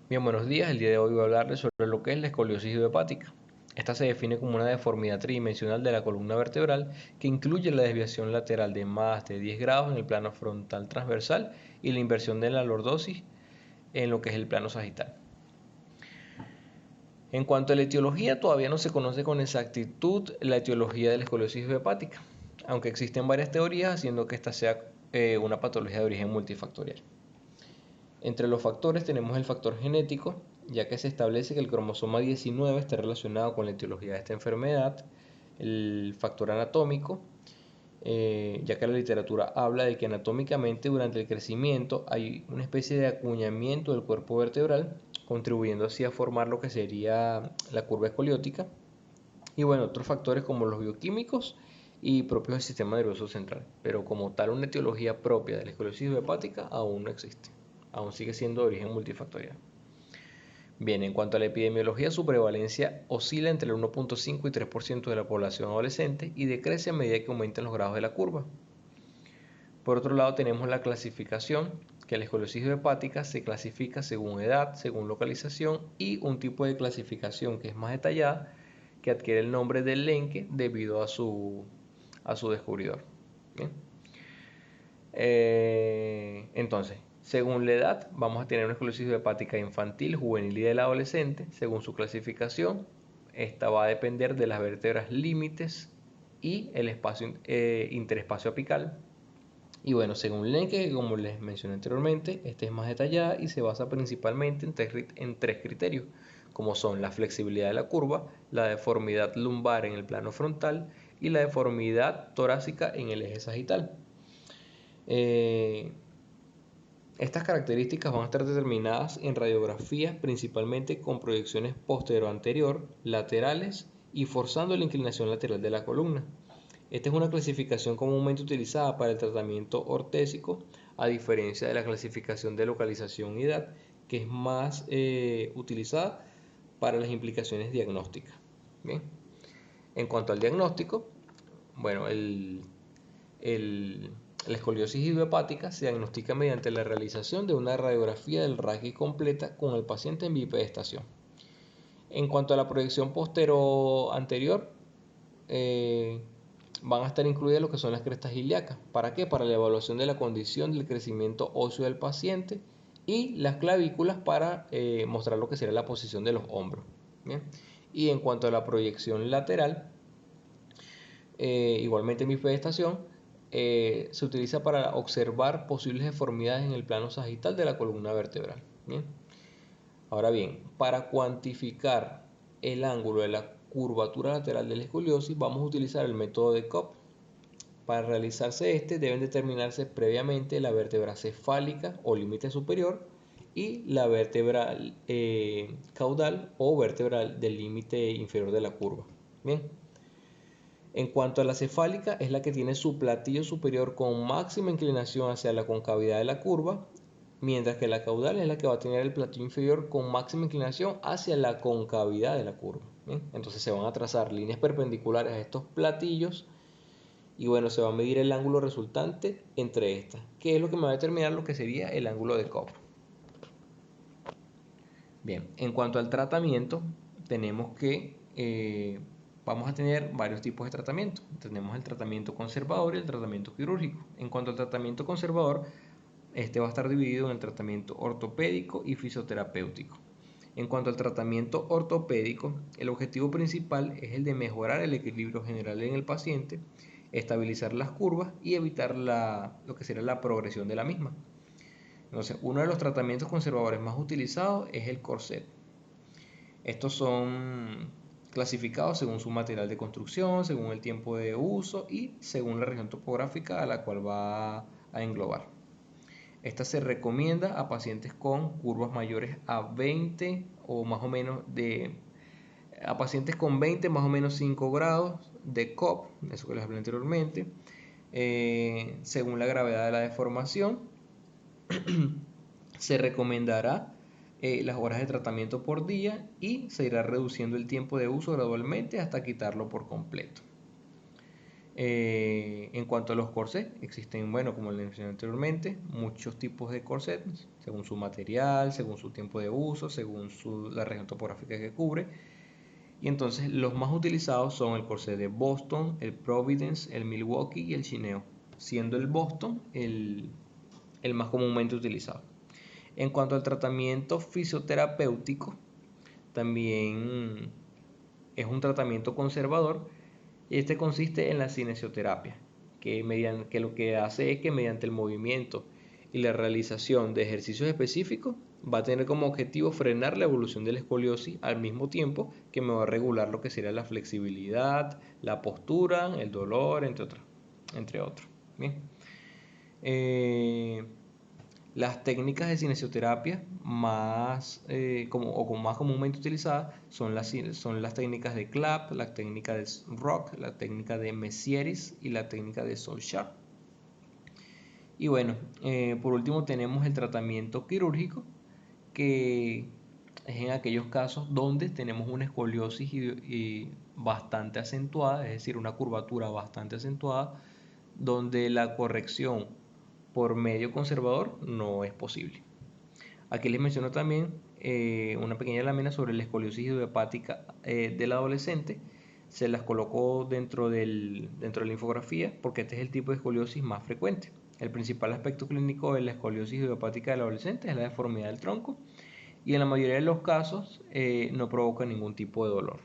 Bien, buenos días. El día de hoy voy a hablarles sobre lo que es la escoliosis idiopática. Esta se define como una deformidad tridimensional de la columna vertebral que incluye la desviación lateral de más de 10 grados en el plano frontal transversal y la inversión de la lordosis en lo que es el plano sagital. En cuanto a la etiología, todavía no se conoce con exactitud la etiología de la escoliosis idiopática, aunque existen varias teorías haciendo que esta sea una patología de origen multifactorial. Entre los factores tenemos el factor genético, ya que se establece que el cromosoma 19 está relacionado con la etiología de esta enfermedad. El factor anatómico, ya que la literatura habla de que anatómicamente durante el crecimiento hay una especie de acuñamiento del cuerpo vertebral, contribuyendo así a formar lo que sería la curva escoliótica. Y bueno, otros factores como los bioquímicos y propios del sistema nervioso central. Pero como tal, una etiología propia de la esclerosis hepática aún no existe. Aún sigue siendo de origen multifactorial. Bien, en cuanto a la epidemiología, su prevalencia oscila entre el 1.5 y 3% de la población adolescente y decrece a medida que aumentan los grados de la curva. Por otro lado, tenemos la clasificación, que la esclerosis hepática se clasifica según edad, según localización y un tipo de clasificación que es más detallada, que adquiere el nombre de Lenke debido a su descubridor. Bien. Entonces, según la edad, vamos a tener una esclerosis hepática infantil, juvenil y del adolescente. Según su clasificación, esta va a depender de las vértebras límites y el espacio interespacio apical. Y bueno, según Lenke, como les mencioné anteriormente, esta es más detallada y se basa principalmente en tres criterios, como son la flexibilidad de la curva, la deformidad lumbar en el plano frontal y la deformidad torácica en el eje sagital. Estas características van a estar determinadas en radiografías principalmente con proyecciones posterior-anterior, laterales y forzando la inclinación lateral de la columna. Esta es una clasificación comúnmente utilizada para el tratamiento ortésico, a diferencia de la clasificación de localización y edad, que es más utilizada para las implicaciones diagnósticas. Bien. En cuanto al diagnóstico, bueno, la escoliosis idiopática se diagnostica mediante la realización de una radiografía del raquis completa con el paciente en bipedestación. En cuanto a la proyección postero-anterior, van a estar incluidas lo que son las crestas ilíacas. ¿Para qué? Para la evaluación de la condición del crecimiento óseo del paciente y las clavículas para mostrar lo que sería la posición de los hombros. ¿Bien? Y en cuanto a la proyección lateral, igualmente en bipedestación, se utiliza para observar posibles deformidades en el plano sagital de la columna vertebral. ¿Bien? Ahora bien, para cuantificar el ángulo de la curvatura lateral de la escoliosis, vamos a utilizar el método de Cobb. Para realizarse este, deben determinarse previamente la vértebra cefálica o límite superior y la vértebra caudal o vértebra del límite inferior de la curva. Bien. En cuanto a la cefálica, es la que tiene su platillo superior con máxima inclinación hacia la concavidad de la curva, mientras que la caudal es la que va a tener el platillo inferior con máxima inclinación hacia la concavidad de la curva. ¿Bien? Entonces se van a trazar líneas perpendiculares a estos platillos y bueno, se va a medir el ángulo resultante entre estas, que es lo que me va a determinar lo que sería el ángulo de Cobb. Bien, en cuanto al tratamiento, tenemos que vamos a tener varios tipos de tratamiento. Tenemos el tratamiento conservador y el tratamiento quirúrgico. En cuanto al tratamiento conservador, este va a estar dividido en el tratamiento ortopédico y fisioterapéutico. En cuanto al tratamiento ortopédico, el objetivo principal es el de mejorar el equilibrio general en el paciente, estabilizar las curvas y evitar lo que será la progresión de la misma. Entonces, uno de los tratamientos conservadores más utilizados es el corset. Estos son clasificados según su material de construcción, según el tiempo de uso y según la región topográfica a la cual va a englobar. Esta se recomienda a pacientes con curvas mayores a 20 o más o menos a pacientes con 20 más o menos 5 grados de Cobb, eso que les hablé anteriormente, según la gravedad de la deformación. Se recomendará las horas de tratamiento por día y se irá reduciendo el tiempo de uso gradualmente hasta quitarlo por completo. En cuanto a los corsés, existen, bueno, como les mencioné anteriormente, muchos tipos de corsés, según su material, según su tiempo de uso, según la región topográfica que cubre. Y entonces los más utilizados son el corsé de Boston, el Providence, el Milwaukee y el Chineo, siendo el Boston el más comúnmente utilizado. En cuanto al tratamiento fisioterapéutico, también es un tratamiento conservador y este consiste en la cinesioterapia, que lo que hace es que mediante el movimiento y la realización de ejercicios específicos va a tener como objetivo frenar la evolución de la escoliosis al mismo tiempo que me va a regular lo que sería la flexibilidad, la postura, el dolor, entre otros. Bien. Eh, las técnicas de cinesioterapia más comúnmente utilizadas son las técnicas de Clapp, la técnica de Rock, la técnica de Messieris y la técnica de Solskjaer. Y bueno, por último tenemos el tratamiento quirúrgico, que es en aquellos casos donde tenemos una escoliosis y bastante acentuada, es decir, una curvatura bastante acentuada, donde la corrección por medio conservador no es posible. Aquí les menciono también una pequeña lámina sobre la escoliosis idiopática del adolescente. Se las coloco dentro de la infografía porque este es el tipo de escoliosis más frecuente. El principal aspecto clínico de la escoliosis idiopática del adolescente es la deformidad del tronco y en la mayoría de los casos no provoca ningún tipo de dolor.